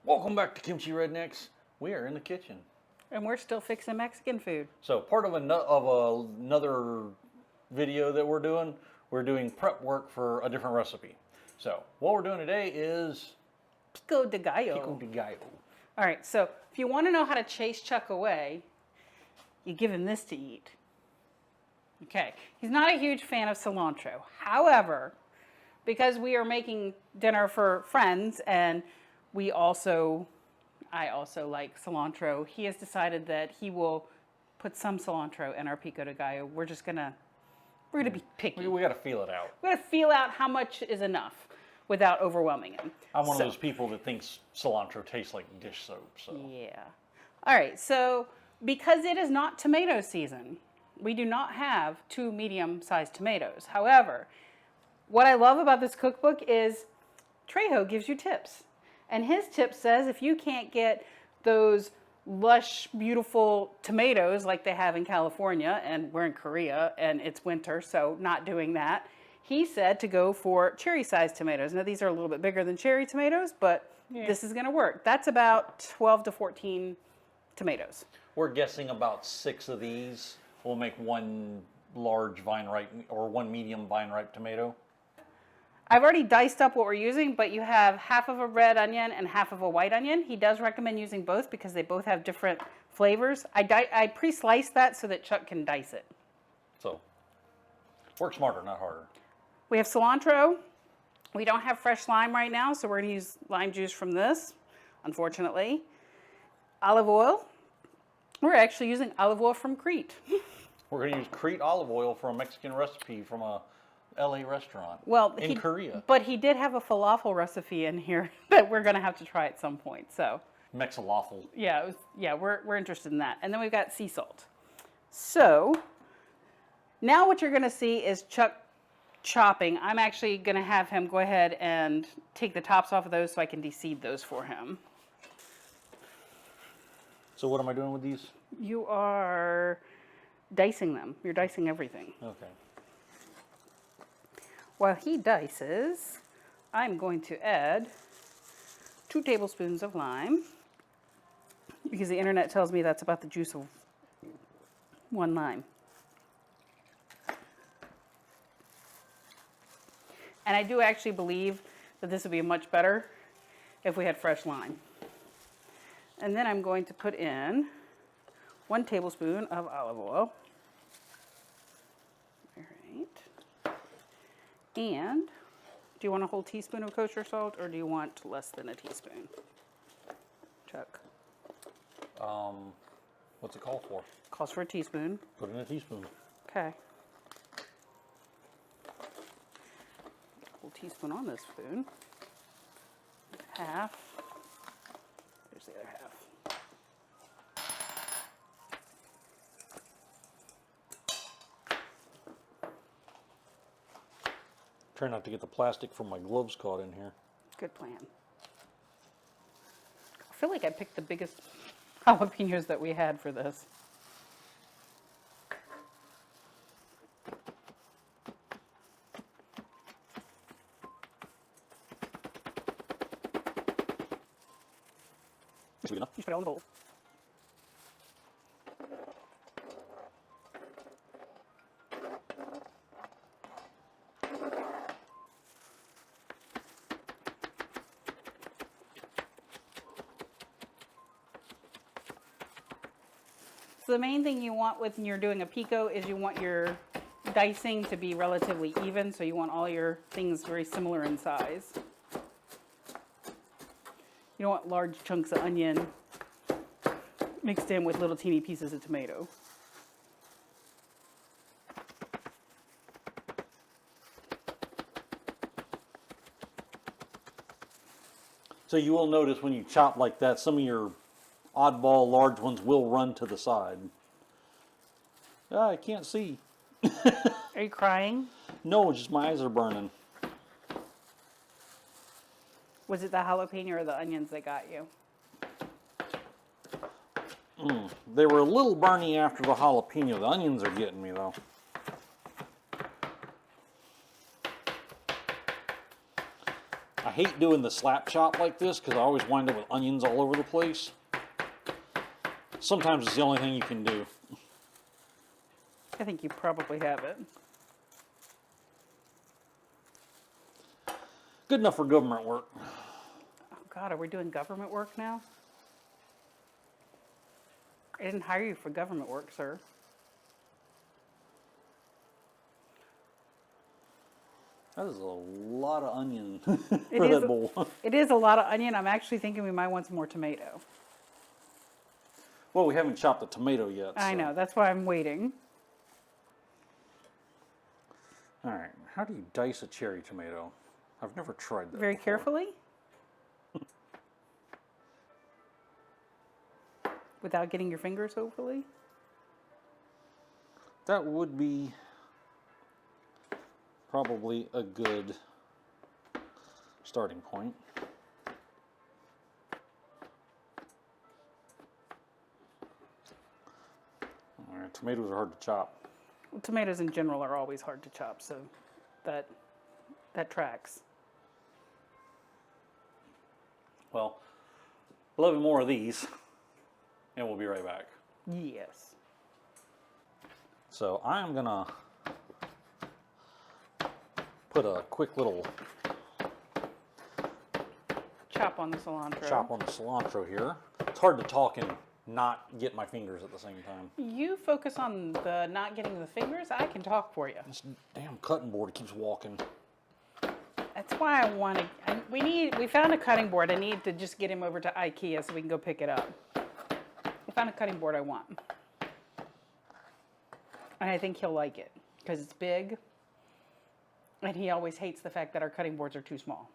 Welcome back to Kimchi Rednecks. We are in the kitchen. And we're still fixing Mexican food. So part of another video that we're doing prep work for a different recipe. So what we're doing today is Pico de Gallo. Pico de Gallo. All right, so if you want to know how to chase Chuck away, you give him this to eat. Okay, he's not a huge fan of cilantro. However, because we are making dinner for friends and I also like cilantro, he has decided that he will put some cilantro in our Pico de Gallo. We're gonna be picky. We got to feel it out. We got to feel out how much is enough without overwhelming him. I'm one of those people that thinks cilantro tastes like dish soap. So yeah. All right, so because it is not tomato season, we do not have 2 medium-sized tomatoes. However, what I love about this cookbook is Trejo gives you tips. And his tip says if you can't get those lush, beautiful tomatoes like they have in California, and we're in Korea and it's winter, so not doing that, he said to go for cherry-sized tomatoes. Now, these are a little bit bigger than cherry tomatoes, but this is going to work. That's about 12 to 14 tomatoes. we're guessing about 6 of these will make one large vine ripe or one medium vine ripe tomato. I've already diced up what we're using, but you have half of a red onion and half of a white onion. He does recommend using both because they both have different flavors. I pre-sliced that so that Chuck can dice it. So, work smarter, not harder. We have cilantro. We don't have fresh lime right now, so we're going to use lime juice from this, unfortunately. Olive oil. We're actually using olive oil from Crete. We're going to use Crete olive oil for a Mexican recipe from a LA restaurant in Korea. But he did have a falafel recipe in here that we're going to have to try at some point. So Mexalawful. yeah, we're interested in that. And then we've got sea salt. So now what you're going to see is Chuck chopping. I'm actually going to have him go ahead and take the tops off of those so I can de-seed those for him. So what am I doing with these? You are dicing them. You're dicing everything. Okay. While he dices, I'm going to add 2 tablespoons of lime because the internet tells me that's about the juice of 1 lime. And I do actually believe that this would be much better if we had fresh lime. And then I'm going to put in 1 tablespoon of olive oil. All right. And do you want a whole teaspoon of kosher salt or do you want less than a teaspoon? Chuck. What's it called for? Calls for a teaspoon. Put in a teaspoon. Okay. Whole teaspoon on this spoon. Half. There's the other half. Try not to get the plastic from my gloves caught in here. Good plan. I feel like I picked the biggest jalapenos that we had for this. That's good enough. You just put it all in the bowl. So the main thing you want when you're doing a pico is you want your dicing to be relatively even, so you want all your things very similar in size. You don't want large chunks of onion mixed in with little teeny pieces of tomato. So you will notice when you chop like that, some of your oddball large ones will run to the side. I can't see. Are you crying? No, just my eyes are burning. Was it the jalapeno or the onions that got you? They were a little burny after the jalapeno. The onions are getting me though. I hate doing the slap chop like this because I always wind up with onions all over the place. Sometimes it's the only thing you can do. I think you probably have it. Good enough for government work. Oh God, are we doing government work now? I didn't hire you for government work, sir. That is a lot of onion It for is that bowl. It is a lot of onion. I'm actually thinking we might want some more tomato. Well, we haven't chopped the tomato yet. I so. know, that's why I'm waiting. All right, how do you dice a cherry tomato? I've never tried that Very before. carefully. Without getting your fingers, hopefully. That would be probably a good starting point. All right, tomatoes are hard to chop. Well, tomatoes in general are always hard to chop, so that tracks. Well, 11 more of these, and we'll be right back. Yes. So I'm gonna put a quick little Chop on the cilantro. chop on the cilantro here. It's hard to talk and not get my fingers at the same time. You focus on the not getting the fingers. I can talk for you. This damn cutting board keeps walking. That's why I want to. We found a cutting board. I need to just get him over to IKEA so we can go pick it up. We found a cutting board I want, and I think he'll like it because it's big. And he always hates the fact that our cutting boards are too small.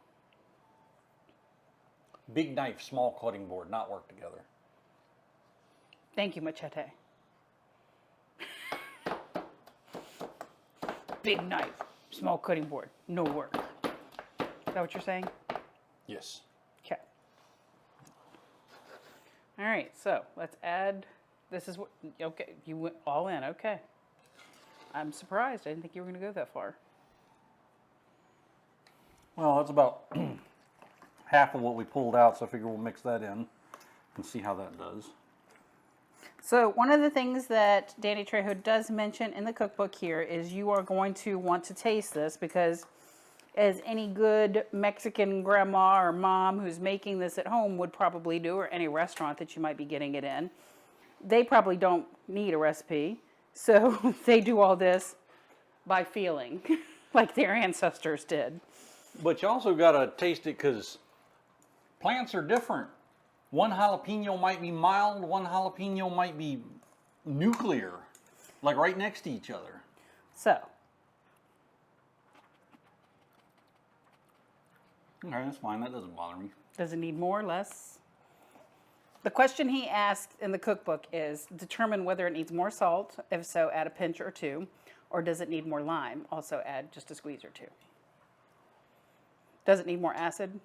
Big knife, small cutting board, not work together. Thank you, Machete. Big knife, small cutting board, no work. Is that what you're saying? Yes. Okay. All right, so let's add, this is what, okay, you went all in, okay. I'm surprised, I didn't think you were going to go that far. Well, that's about half of what we pulled out, so I figure we'll mix that in and see how that does. So one of the things that Danny Trejo does mention in the cookbook here is you are going to want to taste this because as any good Mexican grandma or mom who's making this at home would probably do, or any restaurant that you might be getting it in, they probably don't need a recipe. So they do all this by feeling, like their ancestors did. But you also got to taste it because plants are different. One jalapeno might be mild, one jalapeno might be nuclear, like right next to each other. So, Okay, that's fine. That doesn't bother me. does it need more or less? The question he asked in the cookbook is determine whether it needs more salt. If so, add a pinch or two. Or does it need more lime? Also add just a squeeze or two. Does it need more acid?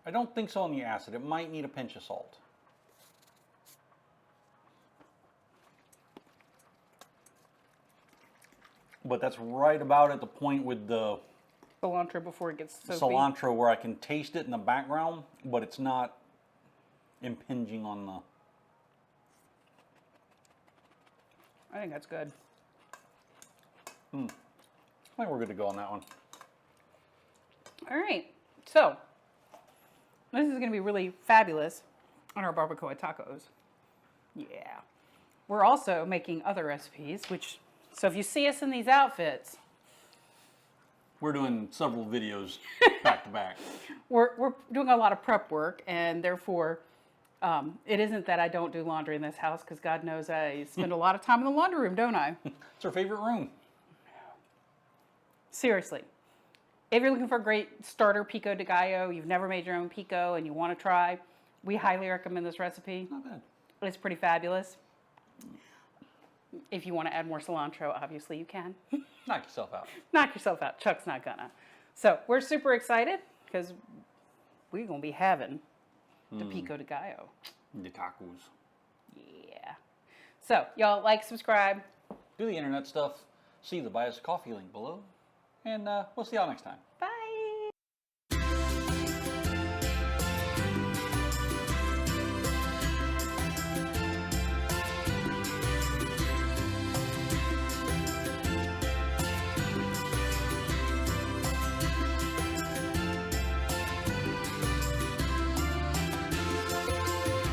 I don't think so on the acid. It might need a pinch of salt. But that's right about at the point with the Cilantro before it gets soapy. cilantro where I can taste it in the background, but it's not impinging on the... I think that's good. I think we're good to go on that one. All right, so this is going to be really fabulous on our barbacoa tacos. Yeah. We're also making other recipes, which, so if you see us in these outfits, We're doing several videos back to back. we're doing a lot of prep work, and therefore it isn't that I don't do laundry in this house, because God knows I spend a lot of time in the laundry room, don't I? It's our favorite room. Seriously. If you're looking for a great starter Pico de Gallo, you've never made your own pico and you want to try, we highly recommend this recipe. Not bad. It's pretty fabulous. If you want to add more cilantro, obviously you can. Knock yourself out. Knock yourself out. Chuck's not gonna. So we're super excited because we're going to be having the Pico de Gallo. The tacos. Yeah. So y'all like, subscribe. Do the internet stuff. See the buy us a coffee link below. and we'll see y'all next time. Bye.